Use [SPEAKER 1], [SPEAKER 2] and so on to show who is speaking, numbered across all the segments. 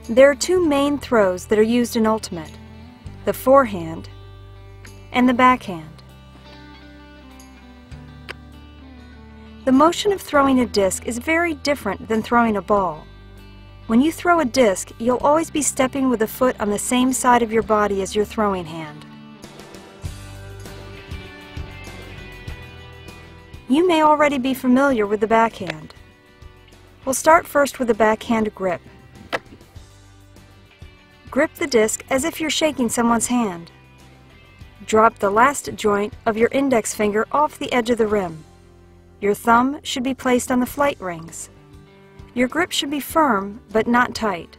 [SPEAKER 1] There are two main throws that are used in Ultimate: the forehand and the backhand. The motion of throwing a disc is very different than throwing a ball. When you throw a disc, you'll always be stepping with the foot on the same side of your body as your throwing hand. You may already be familiar with the backhand. We'll start first with the backhand grip. Grip the disc as if you're shaking someone's hand. Drop the last joint of your index finger off the edge of the rim. Your thumb should be placed on the flight rings. Your grip should be firm, but not tight.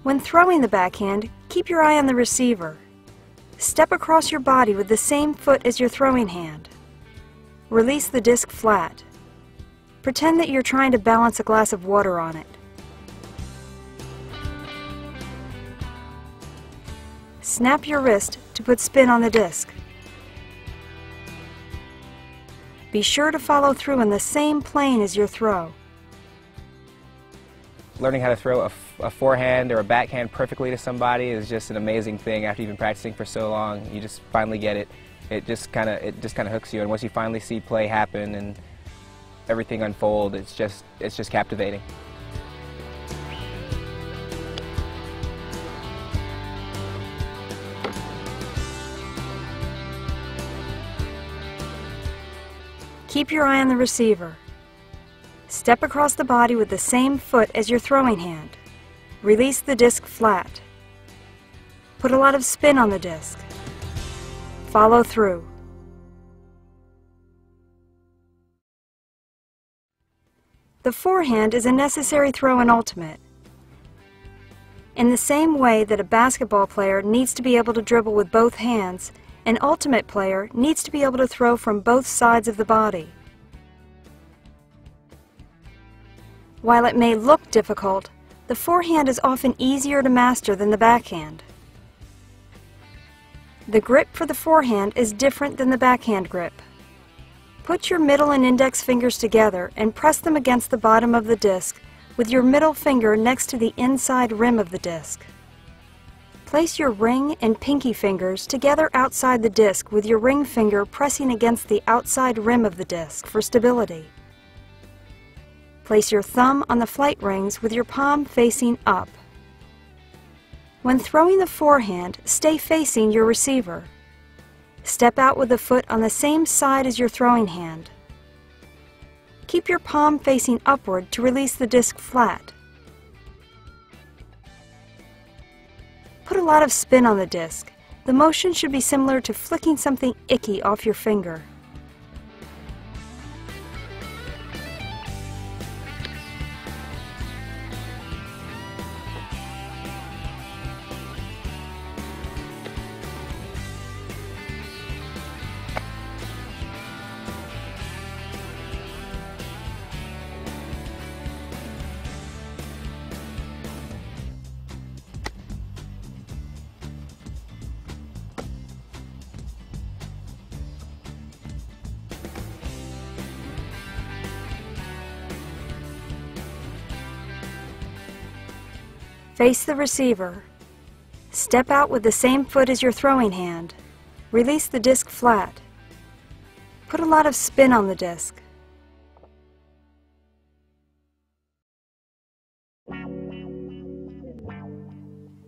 [SPEAKER 1] When throwing the backhand, keep your eye on the receiver. Step across your body with the same foot as your throwing hand. Release the disc flat. Pretend that you're trying to balance a glass of water on it. Snap your wrist to put spin on the disc. Be sure to follow through in the same plane as your throw.
[SPEAKER 2] Learning how to throw a forehand or a backhand perfectly to somebody is just an amazing thing. After you've been practicing for so long, you just finally get it. It just kind of hooks you, and once you finally see play happen and everything unfold, it's just captivating.
[SPEAKER 1] Keep your eye on the receiver. Step across the body with the same foot as your throwing hand. Release the disc flat. Put a lot of spin on the disc. Follow through. The forehand is a necessary throw in Ultimate. In the same way that a basketball player needs to be able to dribble with both hands, an Ultimate player needs to be able to throw from both sides of the body. While it may look difficult, the forehand is often easier to master than the backhand. The grip for the forehand is different than the backhand grip. Put your middle and index fingers together and press them against the bottom of the disc with your middle finger next to the inside rim of the disc. Place your ring and pinky fingers together outside the disc with your ring finger pressing against the outside rim of the disc for stability. Place your thumb on the flight rings with your palm facing up. When throwing the forehand, stay facing your receiver. Step out with the foot on the same side as your throwing hand. Keep your palm facing upward to release the disc flat. Put a lot of spin on the disc. The motion should be similar to flicking something icky off your finger. Face the receiver. Step out with the same foot as your throwing hand. Release the disc flat. Put a lot of spin on the disc.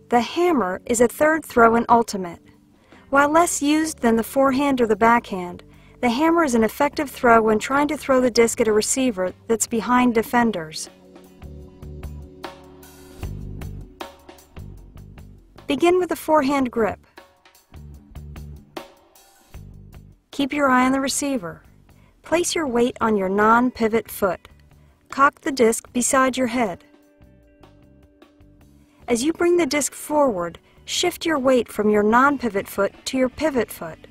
[SPEAKER 1] The hammer is a third throw in Ultimate. While less used than the forehand or the backhand, the hammer is an effective throw when trying to throw the disc at a receiver that's behind defenders. Begin with the forehand grip. Keep your eye on the receiver. Place your weight on your non-pivot foot. Cock the disc beside your head. As you bring the disc forward, shift your weight from your non-pivot foot to your pivot foot.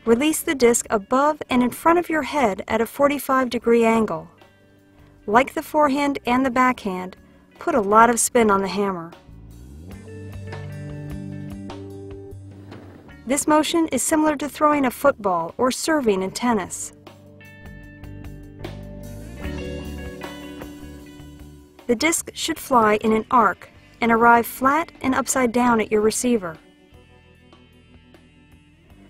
[SPEAKER 1] Release the disc above and in front of your head at a 45-degree angle. Like the forehand and the backhand, put a lot of spin on the hammer. This motion is similar to throwing a football or serving in tennis. The disc should fly in an arc and arrive flat and upside down at your receiver.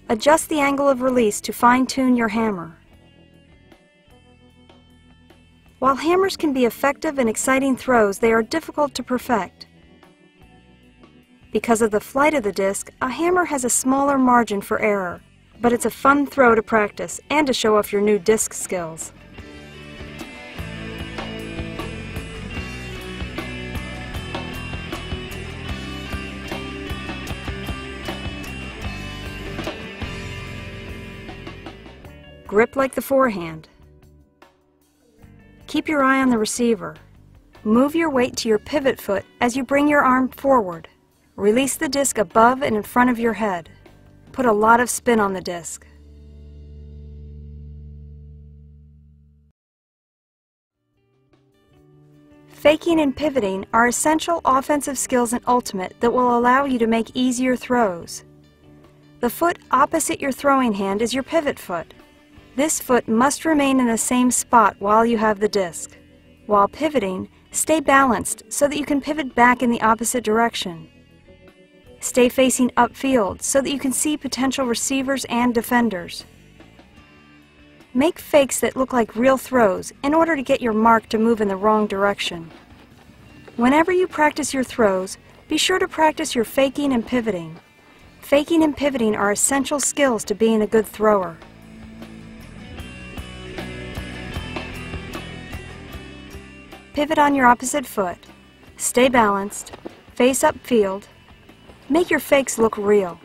[SPEAKER 1] Adjust the angle of release to fine-tune your hammer. While hammers can be effective and exciting throws, they are difficult to perfect. Because of the flight of the disc, a hammer has a smaller margin for error, but it's a fun throw to practice and to show off your new disc skills. Grip like the forehand. Keep your eye on the receiver. Move your weight to your pivot foot as you bring your arm forward. Release the disc above and in front of your head. Put a lot of spin on the disc. Faking and pivoting are essential offensive skills in Ultimate that will allow you to make easier throws. The foot opposite your throwing hand is your pivot foot. This foot must remain in the same spot while you have the disc. While pivoting, stay balanced so that you can pivot back in the opposite direction. Stay facing upfield so that you can see potential receivers and defenders. Make fakes that look like real throws in order to get your mark to move in the wrong direction. Whenever you practice your throws, be sure to practice your faking and pivoting. Faking and pivoting are essential skills to being a good thrower. Pivot on your opposite foot. Stay balanced. Face upfield. Make your fakes look real.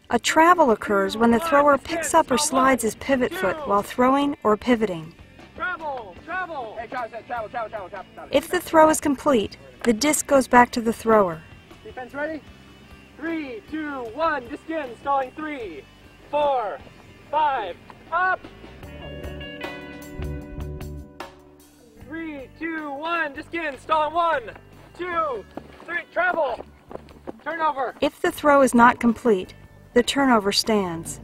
[SPEAKER 1] A travel occurs when the thrower picks up or slides his pivot foot while throwing or pivoting. If the throw is complete, the disc goes back to the thrower.
[SPEAKER 3] Defense ready? 3, 2, 1, disc in, stalling 3, 4, 5, up! 3, 2, 1, disc in, stalling 1, 2, 3, travel! Turnover!
[SPEAKER 1] If the throw is not complete, the turnover stands.